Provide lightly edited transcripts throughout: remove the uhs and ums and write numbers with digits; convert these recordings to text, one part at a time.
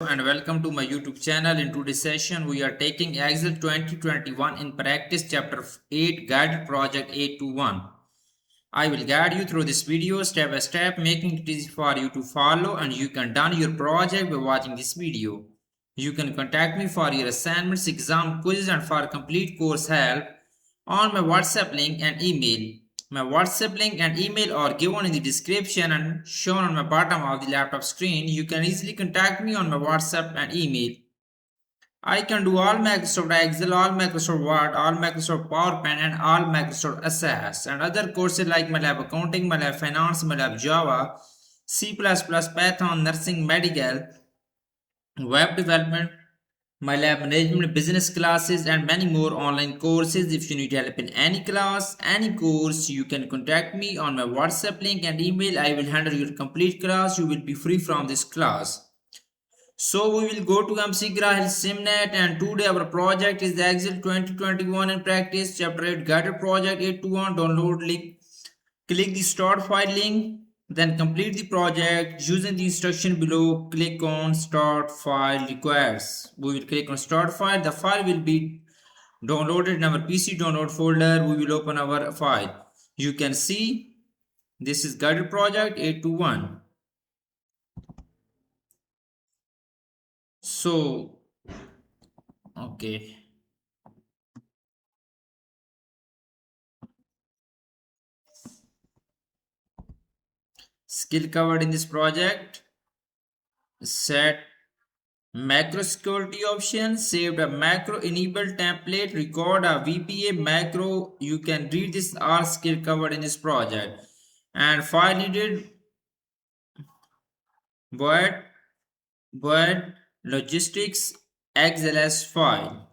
And welcome to my YouTube channel. In today's session, we are taking Excel 2021 in practice chapter 8 guided project 821. I will guide you through this video step by step, making it easy for you to follow, and you can done your project by watching this video. You can contact me for your assignments, exam quizzes, and for complete course help on my WhatsApp link and email. My WhatsApp link and email are given in the description and shown on my bottom of the laptop screen. You can easily contact me on my WhatsApp and email. I can do all Microsoft Excel, all Microsoft Word, all Microsoft PowerPoint, and all Microsoft Access, and other courses like MATLAB Accounting, MATLAB Finance, MATLAB Java, C++, Python, Nursing, Medical, Web Development, my lab management, business classes, and many more online courses. If you need help in any class, any course, you can contact me on my WhatsApp link and email. I will handle your complete class. You will be free from this class. So we will go to MC Grahil Simnet, and today our project is the Excel 2021 in practice chapter 8 guided project 821. Download link. Click the start file link, then complete the project using the instruction below. Click on start file requires. We will click on start file. The file will be downloaded in our PC download folder. We will open our file. You can see this is guided project 821. So okay, skill covered in this project: set macro security option, saved a macro enabled template, record a VBA macro. You can read this all skill covered in this project. And file needed: void logistics XLS file.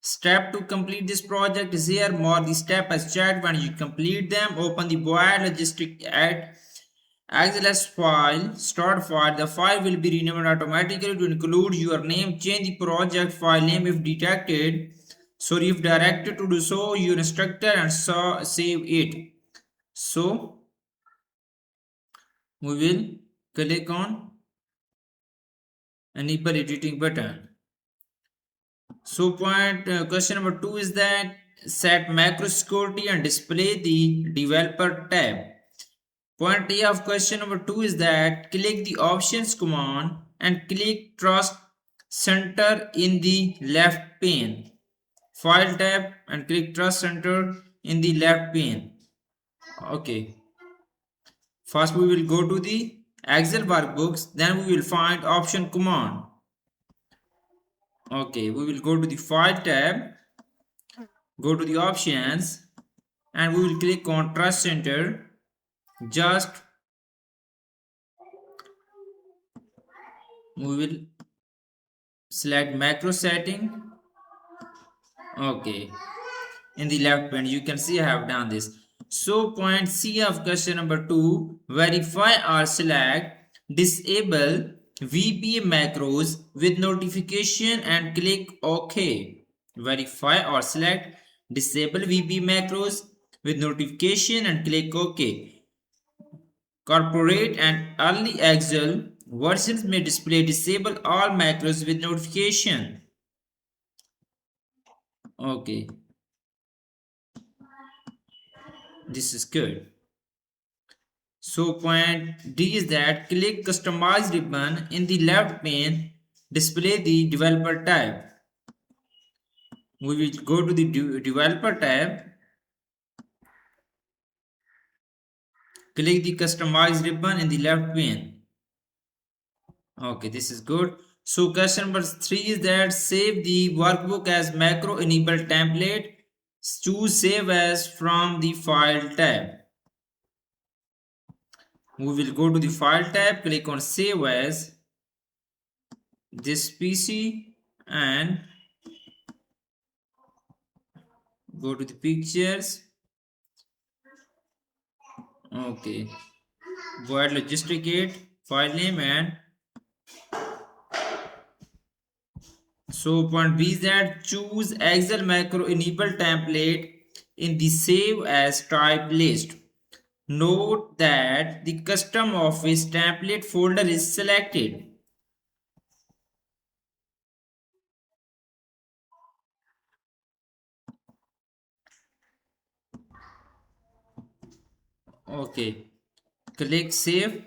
Step to complete this project is here. More the step as chat. When you complete them, open the void logistic add XLS file, start file. The file will be renamed automatically to include your name. Change the project file name if detected. So if directed to do so, your instructor, and so save it. So we will click on enable editing button. So question number 2 is that set macro security and display the developer tab. Point A of question number 2 is that click the options command and click trust center in the left pane. File tab and click trust center in the left pane. Okay. First we will go to the Excel workbooks, then we will find option command. Okay, we will go to the file tab, go to the options, and we will click on trust center. Just we will select macro setting. Okay, in the left pane you can see I have done this. So point C of question number 2, verify or select disable VBA macros with notification and click OK. Verify or select disable VBA macros with notification and click OK. Corporate and early Excel versions may display disable all macros with notification. Okay, this is good. So point D is that click customize ribbon in the left pane, display the developer tab. We will go to the developer tab, click the customize ribbon in the left pane. Okay, this is good. So question number 3 is that save the workbook as macro enabled template. Choose save as from the file tab. We will go to the file tab, click on save as this PC, and go to the pictures. Okay, void logistic 8 file name, and so point B is that choose Excel macro enable template in the save as type list. Note that the custom office template folder is selected. Okay, click save.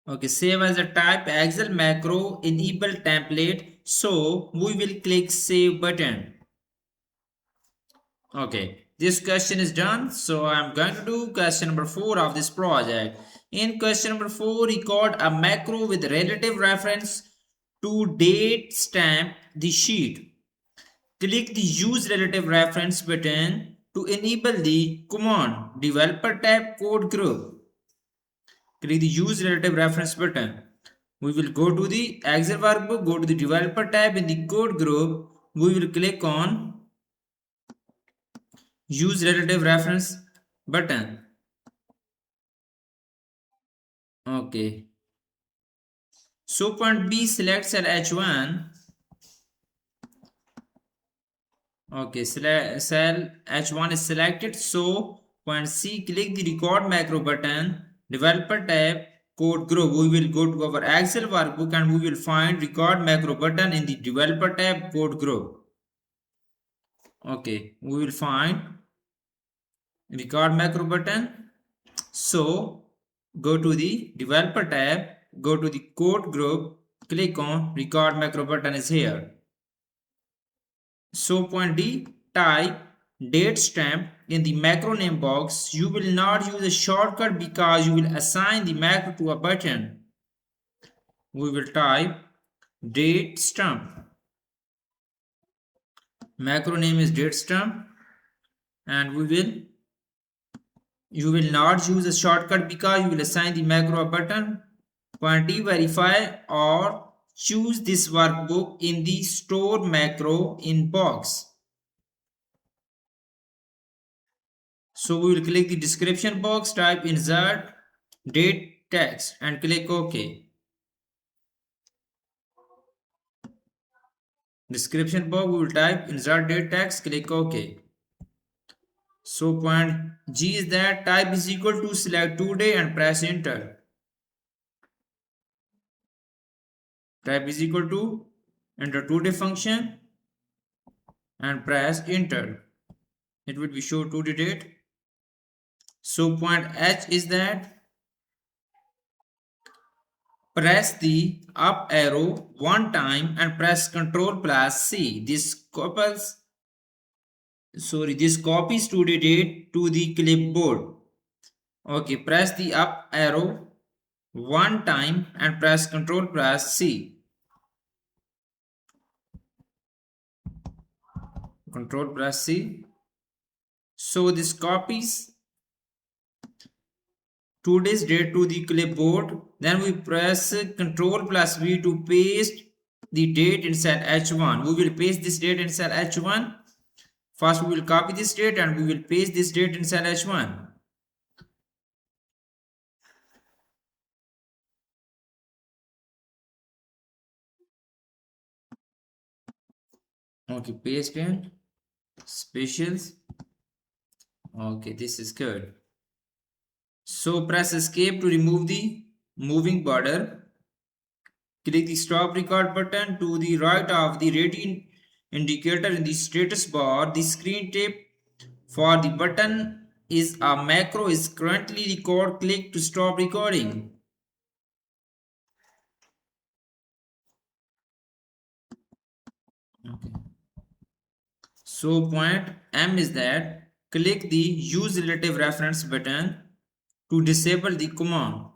Okay, save as a type Excel macro enable template. So we will click save button. Okay, this question is done. So I'm going to do question number 4 of this project. In question number 4, record a macro with relative reference to date stamp the sheet. Click the use relative reference button to enable the command developer tab code group. Click the use relative reference button. We will go to the Excel workbook, go to the developer tab in the code group. We will click on use relative reference button. Okay. So point B, select cell H1. Okay, cell H1 is selected. So point C, click the record macro button, developer tab, code group. We will go to our Excel workbook and we will find record macro button in the developer tab code group. Okay, we will find record macro button. So go to the developer tab, go to the code group, click on record macro button is here. So point D, type date stamp in the macro name box. You will not use a shortcut because you will assign the macro to a button. We will type date stamp. Macro name is date stamp, and you will not use a shortcut because you will assign the macro a button. Point D, verify or choose this workbook in the store macro in box. So we will click the description box, type insert date text and click OK. Description box, we will type insert date text, click OK. So point G is that type is equal to select today and press enter. Type is equal to enter today function and press enter. It will be show today date. So point H is that press the up arrow one time and press Ctrl plus C. This copies today date to the clipboard. Okay, press the up arrow one time and press Ctrl plus C. Ctrl plus C. So this copies today's date to the clipboard. Then we press Ctrl plus V to paste the date in cell H1. We will paste this date in cell H1. First we will copy this date and we will paste this date in cell H1. Okay, paste in specials. Okay, this is good. So press escape to remove the moving border. Click the stop record button to the right of the ready indicator in the status bar. The screen tip for the button is a macro is currently record. Click to stop recording. Okay. So point M is that click the use relative reference button to disable the command.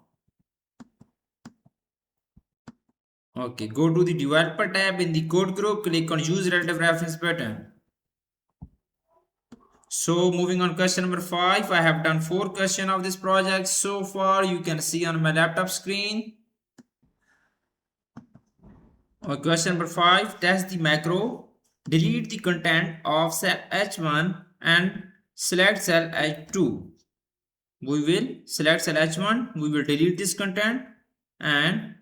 Okay, go to the developer tab in the code group, click on use relative reference button. So moving on question number 5, I have done 4 questions of this project so far. You can see on my laptop screen. Question number 5, test the macro. Delete the content of cell H1 and select cell H2. We will select cell H1, we will delete this content and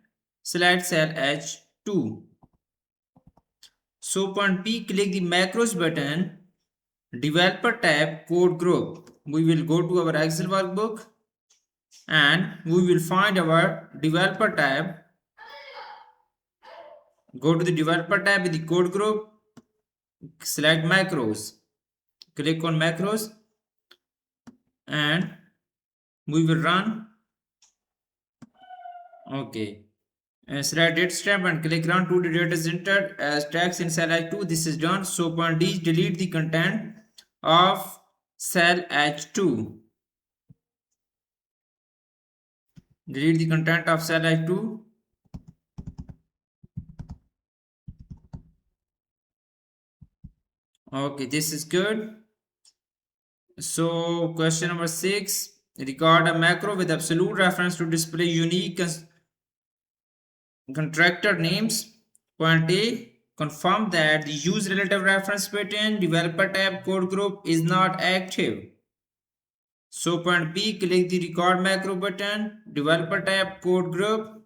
select cell H2. So point P, click the macros button, developer tab, code group. We will go to our Excel workbook and we will find our developer tab. Go to the developer tab in the code group, select macros, click on macros and We will run. Okay. Select date step and click run to the data is entered as text in cell H2. This is done. So point D is delete the content of cell H2. Delete the content of cell H2. Okay, this is good. So question number 6. Record a macro with absolute reference to display unique contractor names. Point A. Confirm that the use relative reference pattern developer tab code group is not active. So point B, click the record macro button, developer tab code group.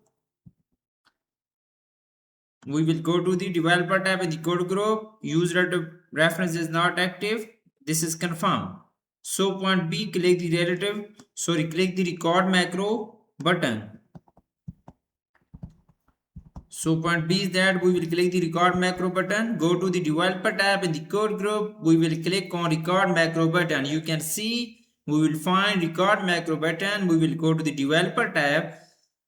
We will go to the developer tab in the code group. Use relative reference is not active. This is confirmed. So point B, click the record macro button. So point B is that we will click the record macro button. Go to the developer tab in the code group. We will click on record macro button. You can see we will find record macro button. We will go to the developer tab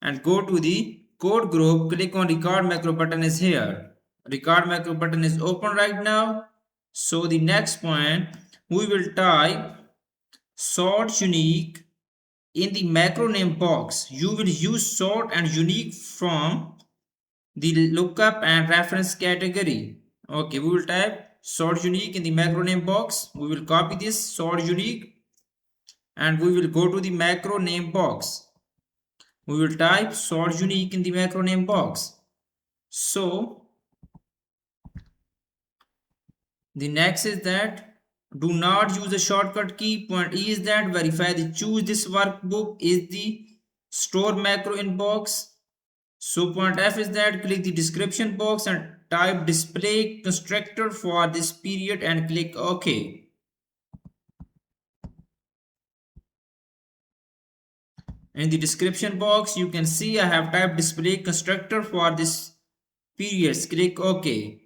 and go to the code group. Click on record macro button is here. Record macro button is open right now. So the next point we will type sort unique in the macro name box. You will use sort and unique from the lookup and reference category. Okay, we will type sort unique in the macro name box. We will copy this sort unique and we will go to the macro name box. We will type sort unique in the macro name box. So the next is that do not use a shortcut key. Point E is that verify the choose this workbook is the store macro in box. So point F is that click the description box and type display constructor for this period and click OK. In the description box you can see I have typed display constructor for this periods. Click OK.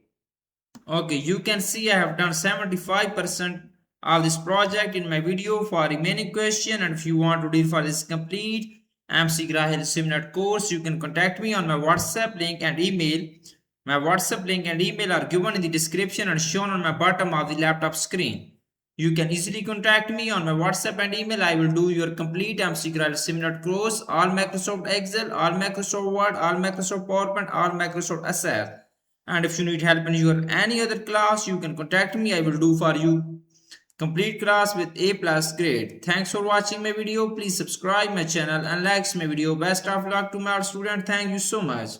Okay, you can see I have done 75% of this project in my video. For remaining question and if you want to read for this complete MC Grahil seminar course, you can contact me on my WhatsApp link and email. My WhatsApp link and email are given in the description and shown on my bottom of the laptop screen. You can easily contact me on my WhatsApp and email. I will do your complete MC Grahil seminar course, all Microsoft Excel, all Microsoft Word, all Microsoft PowerPoint, all Microsoft Access. And if you need help in your any other class, you can contact me. I will do for you complete class with A+ grade. Thanks for watching my video. Please subscribe my channel and like my video. Best of luck to my student. Thank you so much.